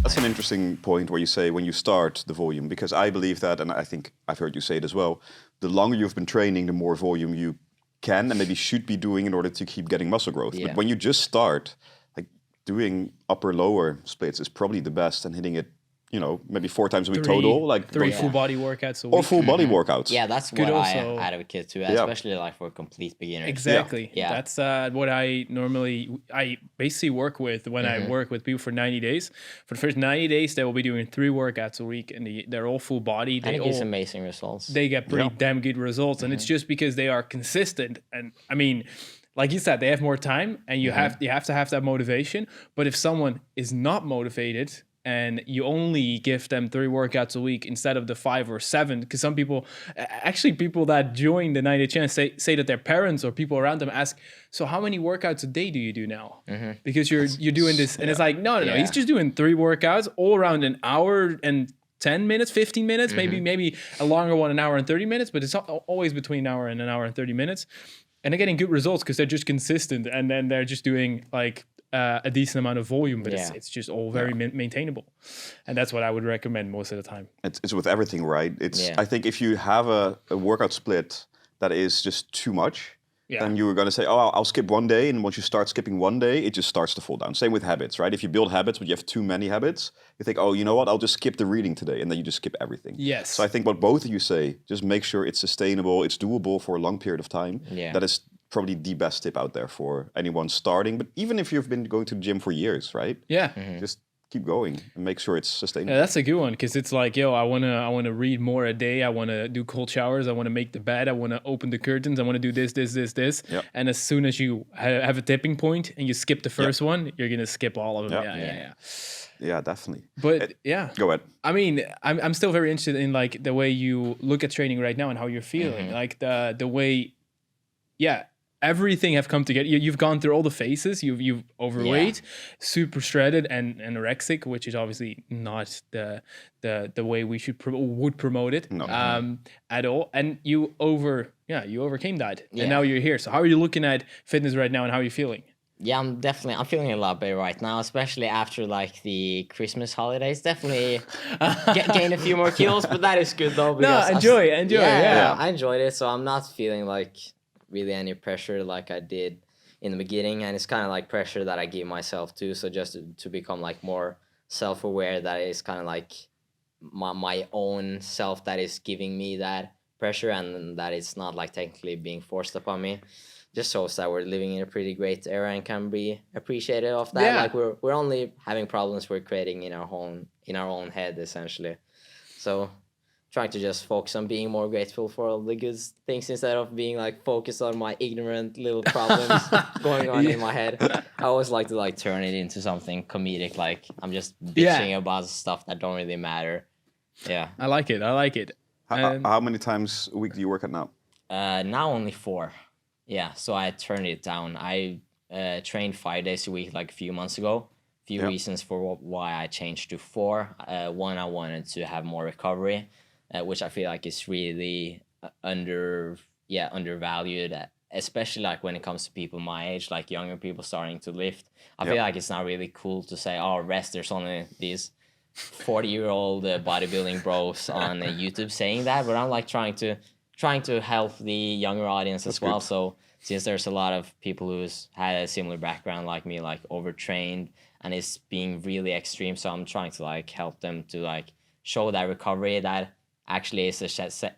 That's an interesting point where you say when you start the volume, because I believe that, and I think I've heard you say it as well, the longer you've been training, the more volume you can and maybe should be doing in order to keep getting muscle growth. Yeah. But when you just start, like doing upper lower splits is probably the best, and hitting it, maybe 4 times a week total, like three going- full body workouts a week. or full body workouts. Yeah, that's Could what also- I advocate too, Yeah. especially like for complete beginners. Exactly. Yeah. That's what I basically work with when I work with people for 90 days. For the first 90 days, they will be doing 3 workouts a week, and they're all full body. And They it gives all amazing results. they get pretty damn good results, and it's just because they are consistent. And I mean, like you said, they have more time, and you have to have that motivation. But if someone is not motivated and you only give them 3 workouts a week instead of the 5 or 7, because some people, actually people that join the 90 challenge say that their parents or people around them ask, so how many workouts a day do you do now? Because you're doing this, and it's like, no, Yeah. he's just doing 3 workouts all around an hour and 10 minutes, 15 minutes, maybe a longer one, an hour and 30 minutes, but it's always between an hour and 30 minutes. And they're getting good results because they're just consistent, and then they're just doing like a decent amount of volume, but it's just all very maintainable. And that's what I would recommend most of the time. It's with everything, right? Yeah. I think if you have a workout split that is just too much, Yeah. then you're going to say, oh, I'll skip one day. And once you start skipping one day, it just starts to fall down. Same with habits, right? If you build habits, but you have too many habits, you think, oh, you know what? I'll just skip the reading today. And then you just skip everything. Yes. So I think what both of you say, just make sure it's sustainable, it's doable for a long period of time. Yeah. That is probably the best tip out there for anyone starting. But even if you've been going to the gym for years, right? Yeah. Just keep going and make sure it's sustainable. Yeah, that's a good one, because it's like, I wanna read more a day. I wanna do cold showers. I wanna make the bed. I wanna open the curtains. I wanna do this. Yep. And as soon as you have a tipping point and you skip the first one, you're gonna skip all of them. Yep. Yeah. Yeah, definitely. But yeah, Go ahead. I mean, I'm still very interested in like the way you look at training right now and how you're feeling. Like the way, everything have come together. You've gone through all the phases. You've overweight, super shredded, and anorexic, which is obviously not the way we would promote it No. at all. And you overcame that, Yeah. and now you're here. So how are you looking at fitness right now, and how are you feeling? Yeah, I'm feeling a lot better right now, especially after like the Christmas holidays. Definitely gain a few more kilos, but that is good though. because enjoy. Yeah, I enjoyed it, so I'm not feeling like really any pressure like I did in the beginning, and it's kind of like pressure that I give myself too. So just to become like more self-aware, that is kind of like my own self that is giving me that pressure, and that it's not like technically being forced upon me. Just shows that we're living in a pretty great era and can be appreciated of that. Yeah. Like we're only having problems we're creating in our own head essentially. So trying to just focus on being more grateful for all the good things instead of being like focused on my ignorant little problems going on in my head. I always like to like turn it into something comedic, like I'm just bitching about stuff that don't really matter. Yeah. I like it. How many times a week do you work out now? Now only 4. Yeah, so I turned it down. I trained 5 days a week like a few months ago. Few reasons for why I changed to 4. One, I wanted to have more recovery, which I feel like is really undervalued, especially like when it comes to people my age, like younger people starting to lift. I feel like it's not really cool to say, oh, rest. There's only these 40-year-old bodybuilding bros on YouTube saying that, but I'm like trying to help the younger audience as well. So since there's a lot of people who's had a similar background like me, like overtrained and is being really extreme, so I'm trying to like help them to like show that recovery that actually is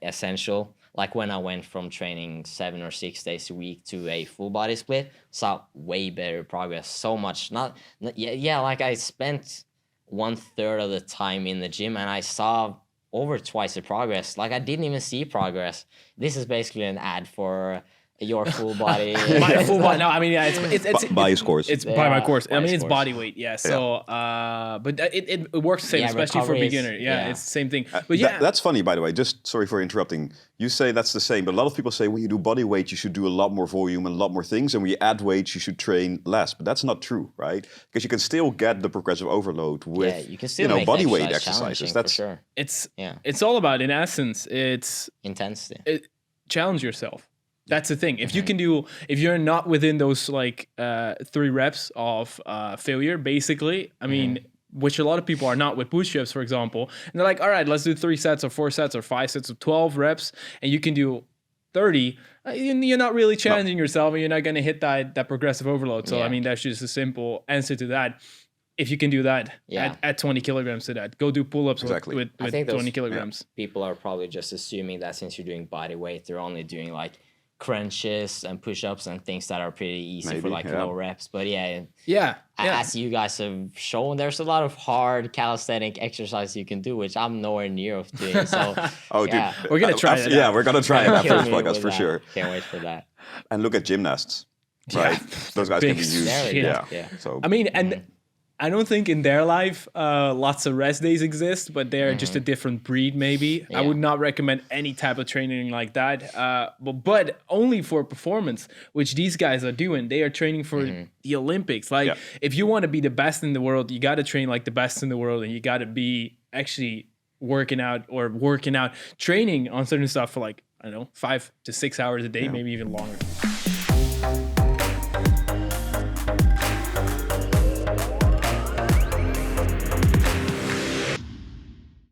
essential. Like when I went from training 7 or 6 days a week to a full body split, saw way better progress. So much, like I spent 1/3 of the time in the gym and I saw over twice the progress. Like I didn't even see progress. This is basically an ad for your full body. My full body. No, I mean, it's Buy his course. It's by my course. by I mean, his it's course. body weight. Yeah. So, but it works the same, especially for recovery is- beginner. Yeah, yeah. it's the same thing. But yeah, That's funny, by the way. Just sorry for interrupting. You say that's the same, but a lot of people say when you do body weight, you should do a lot more volume and a lot more things, and when you add weight, you should train less. But that's not true, right? Because you can still get the progressive overload with you can still make body weight exercise exercises. challenging, That's for sure. it's all about, in essence, it's Intensity. challenge yourself. That's the thing. If you can do, if you're not within those like 3 reps of failure, basically, I mean, which a lot of people are not with bootstraps, for example. And they're like, all right, let's do 3 sets or 4 sets or 5 sets of 12 reps, and you can do 30. You're not really challenging yourself, and you're not going to hit that progressive overload. So, I mean, that's just a simple answer to that. If you can do that, add 20 kilograms to that. Go do pull-ups with I think 20 kilograms. People are probably just assuming that since you're doing body weight, they're only doing like crunches and push-ups and things that are pretty easy for like low reps. But as you guys have shown, there's a lot of hard calisthenic exercise you can do, which I'm nowhere near of doing. So dude, we're gonna try it. Yeah, we're gonna try it after this podcast for that. sure. Can't wait for that. And look at gymnasts, right? Those guys can be used. Yeah. So I mean, and I don't think in their life lots of rest days exist, but they're just a different breed maybe. I would not recommend any type of training like that, but only for performance, which these guys are doing. They are training for the Olympics. Like if you want to be the best in the world, you got to train like the best in the world, and you got to be actually working out, training on certain stuff for like, I don't know, 5 to 6 hours a day, maybe even longer.